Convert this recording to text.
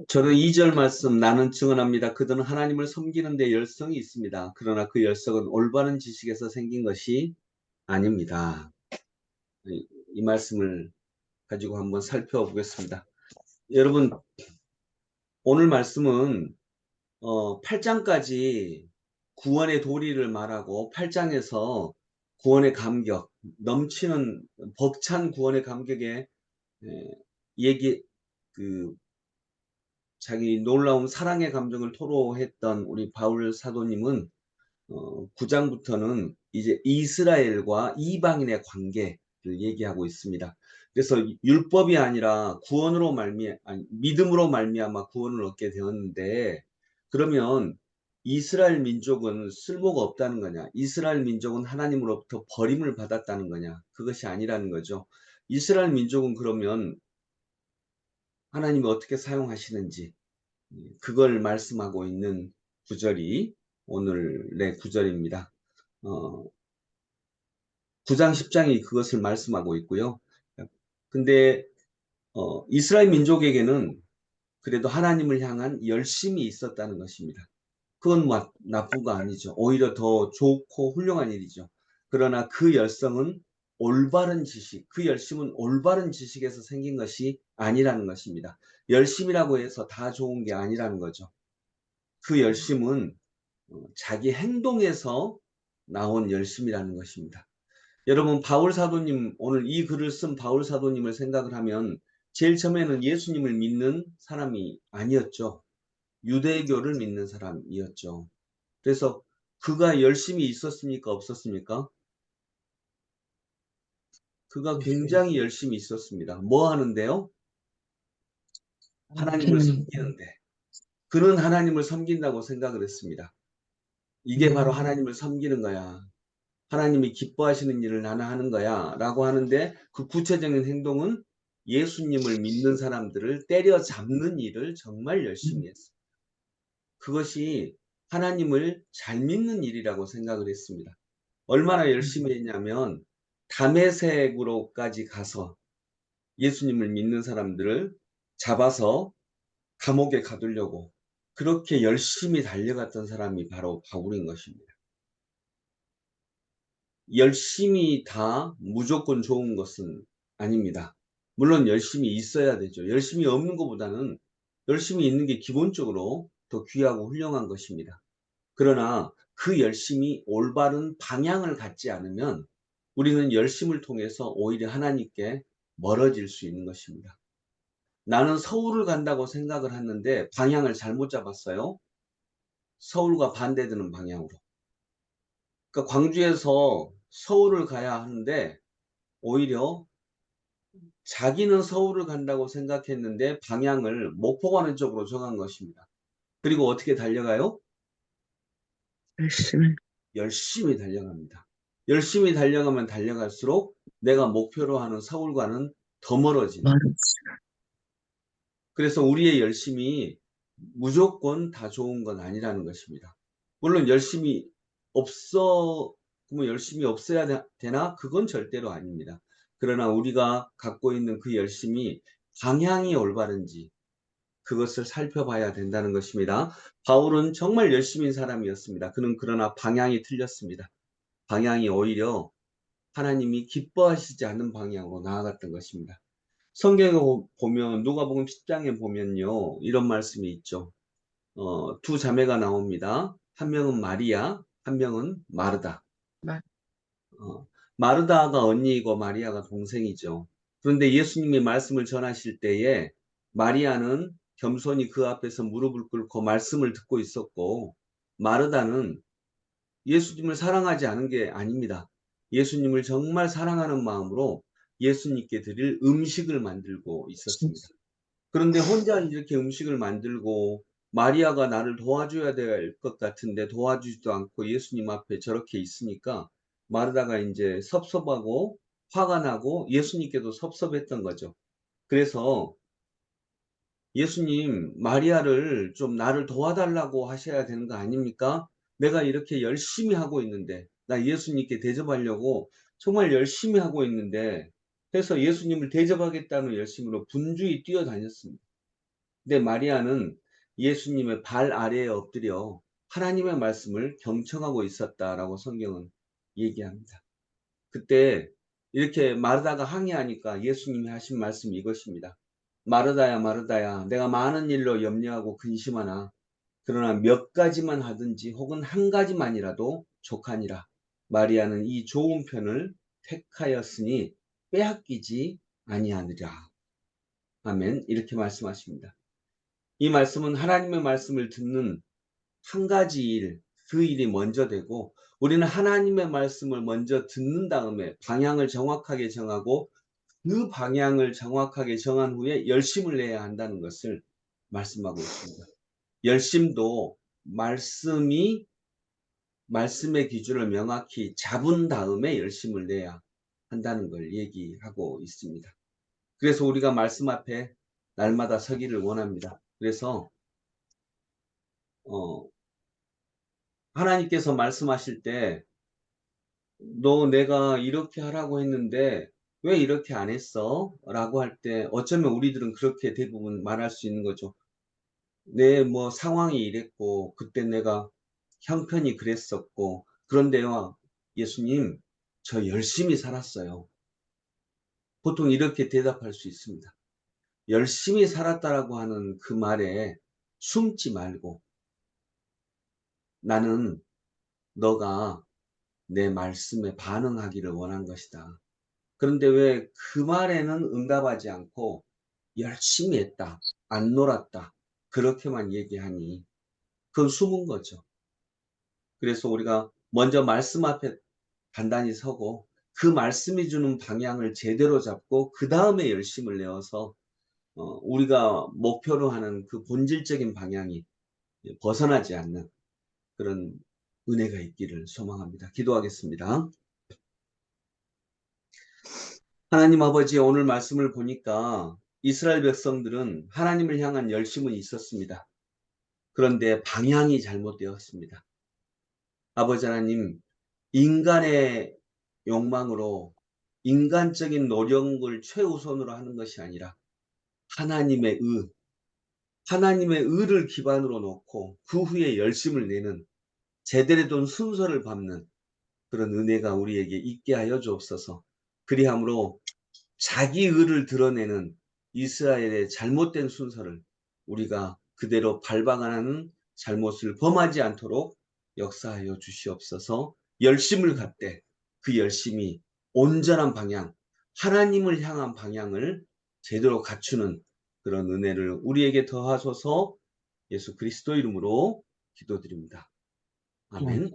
저는 2절 말씀 나는 증언합니다. 그들은 하나님을 섬기는 데 열성이 있습니다. 그러나 그 열성은 올바른 지식에서 생긴 것이 아닙니다. 이 말씀을 가지고 한번 살펴보겠습니다. 여러분, 오늘 말씀은 8장까지 구원의 도리를 말하고 8장에서 구원의 감격, 넘치는 벅찬 구원의 감격에 얘기 그 자기 놀라운 사랑의 감정을 토로했던 우리 바울 사도님은 9장부터는 이제 이스라엘과 이방인의 관계를 얘기하고 있습니다. 그래서 율법이 아니라 구원으로 믿음으로 말미암아 구원을 얻게 되었는데, 그러면 이스라엘 민족은 쓸모가 없다는 거냐? 이스라엘 민족은 하나님으로부터 버림을 받았다는 거냐? 그것이 아니라는 거죠. 이스라엘 민족은 그러면 하나님이 어떻게 사용하시는지 그걸 말씀하고 있는 구절이 오늘의 구절입니다. 9장 10장이 그것을 말씀하고 있고요. 근데 이스라엘 민족에게는 그래도 하나님을 향한 열심이 있었다는 것입니다. 그건 나쁜 거 아니죠. 오히려 더 좋고 훌륭한 일이죠. 그러나 그 열성은 올바른 지식, 그 열심은 올바른 지식에서 생긴 것이 아니라는 것입니다. 열심이라고 해서 다 좋은 게 아니라는 거죠. 그 열심은 자기 행동에서 나온 열심이라는 것입니다. 여러분, 바울 사도님, 오늘 이 글을 쓴 바울 사도님을 생각을 하면 제일 처음에는 예수님을 믿는 사람이 아니었죠. 유대교를 믿는 사람이었죠. 그래서 그가 열심히 있었습니까? 없었습니까? 그가 굉장히 열심히 있었습니다. 뭐 하는데요? 하나님을 섬기는데. 그는 하나님을 섬긴다고 생각을 했습니다. 이게 바로 하나님을 섬기는 거야. 하나님이 기뻐하시는 일을 나는 하는 거야 라고 하는데, 그 구체적인 행동은 예수님을 믿는 사람들을 때려잡는 일을 정말 열심히 했어요. 그것이 하나님을 잘 믿는 일이라고 생각을 했습니다. 얼마나 열심히 했냐면 다메섹으로까지 가서 예수님을 믿는 사람들을 잡아서 감옥에 가두려고 그렇게 열심히 달려갔던 사람이 바로 바울인 것입니다. 열심히 다 무조건 좋은 것은 아닙니다. 물론 열심히 있어야 되죠. 열심히 없는 것보다는 열심히 있는 게 기본적으로 더 귀하고 훌륭한 것입니다. 그러나 그 열심이 올바른 방향을 갖지 않으면 우리는 열심을 통해서 오히려 하나님께 멀어질 수 있는 것입니다. 나는 서울을 간다고 생각을 했는데 방향을 잘못 잡았어요. 서울과 반대되는 방향으로. 그러니까 광주에서 서울을 가야 하는데 오히려 자기는 서울을 간다고 생각했는데 방향을 목포 가는 쪽으로 정한 것입니다. 그리고 어떻게 달려가요? 열심히 달려갑니다. 열심히 달려가면 달려갈수록 내가 목표로 하는 서울과는 더 멀어지는. 그래서 우리의 열심이 무조건 다 좋은 건 아니라는 것입니다. 물론 열심이 그러면 열심이 없어야 되나? 그건 절대로 아닙니다. 그러나 우리가 갖고 있는 그 열심이 방향이 올바른지 그것을 살펴봐야 된다는 것입니다. 바울은 정말 열심인 사람이었습니다. 그는 그러나 방향이 틀렸습니다. 방향이 오히려 하나님이 기뻐하시지 않는 방향으로 나아갔던 것입니다. 성경에 보면 누가복음 10장에 보면요, 이런 말씀이 있죠. 두 자매가 나옵니다. 한 명은 마리아, 한 명은 마르다. 마르다가 언니이고 마리아가 동생이죠. 그런데 예수님이 말씀을 전하실 때에 마리아는 겸손히 그 앞에서 무릎을 꿇고 말씀을 듣고 있었고, 마르다는 예수님을 사랑하지 않은 게 아닙니다. 예수님을 정말 사랑하는 마음으로 예수님께 드릴 음식을 만들고 있었습니다. 그런데 혼자 이렇게 음식을 만들고 마리아가 나를 도와줘야 될 것 같은데 도와주지도 않고 예수님 앞에 저렇게 있으니까 마르다가 이제 섭섭하고 화가 나고 예수님께도 섭섭했던 거죠. 그래서 예수님, 마리아를 좀 나를 도와달라고 하셔야 되는 거 아닙니까? 내가 이렇게 열심히 하고 있는데, 나 예수님께 대접하려고 정말 열심히 하고 있는데, 해서 예수님을 대접하겠다는 열심으로 분주히 뛰어다녔습니다. 근데 마리아는 예수님의 발 아래에 엎드려 하나님의 말씀을 경청하고 있었다라고 성경은 얘기합니다. 그때 이렇게 마르다가 항의하니까 예수님이 하신 말씀이 이것입니다. 마르다야, 마르다야, 내가 많은 일로 염려하고 근심하나 그러나 몇 가지만 하든지 혹은 한 가지만이라도 족하니라. 마리아는 이 좋은 편을 택하였으니 빼앗기지 아니하느라. 아멘. 이렇게 말씀하십니다. 이 말씀은 하나님의 말씀을 듣는 한 가지 일, 그 일이 먼저 되고 우리는 하나님의 말씀을 먼저 듣는 다음에 방향을 정확하게 정하고 그 방향을 정확하게 정한 후에 열심을 내야 한다는 것을 말씀하고 있습니다. 열심도 말씀의 기준을 명확히 잡은 다음에 열심을 내야 한다는 걸 얘기하고 있습니다. 그래서 우리가 말씀 앞에 날마다 서기를 원합니다. 그래서 하나님께서 말씀하실 때 너 내가 이렇게 하라고 했는데 왜 이렇게 안 했어? 라고 할 때 어쩌면 우리들은 그렇게 대부분 말할 수 있는 거죠. 내 뭐 상황이 이랬고 그때 내가 형편이 그랬었고 그런데요 예수님 저 열심히 살았어요. 보통 이렇게 대답할 수 있습니다. 열심히 살았다라고 하는 그 말에 숨지 말고 나는 너가 내 말씀에 반응하기를 원한 것이다. 그런데 왜 그 말에는 응답하지 않고 열심히 했다, 안 놀았다 그렇게만 얘기하니 그건 숨은 거죠. 그래서 우리가 먼저 말씀 앞에 단단히 서고 그 말씀이 주는 방향을 제대로 잡고 그 다음에 열심을 내어서 우리가 목표로 하는 그 본질적인 방향이 벗어나지 않는 그런 은혜가 있기를 소망합니다. 기도하겠습니다. 하나님 아버지 오늘 말씀을 보니까 이스라엘 백성들은 하나님을 향한 열심은 있었습니다. 그런데 방향이 잘못되었습니다. 아버지 하나님, 인간의 욕망으로 인간적인 노력을 최우선으로 하는 것이 아니라 하나님의 하나님의 의를 기반으로 놓고 그 후에 열심을 내는 제대로 된 순서를 밟는 그런 은혜가 우리에게 있게 하여 주옵소서. 그리함으로 자기 의를 드러내는 이스라엘의 잘못된 순서를 우리가 그대로 밟아가는 잘못을 범하지 않도록 역사하여 주시옵소서. 열심을 갖되 그 열심이 온전한 방향, 하나님을 향한 방향을 제대로 갖추는 그런 은혜를 우리에게 더하소서. 예수 그리스도 이름으로 기도드립니다. 네. 아멘.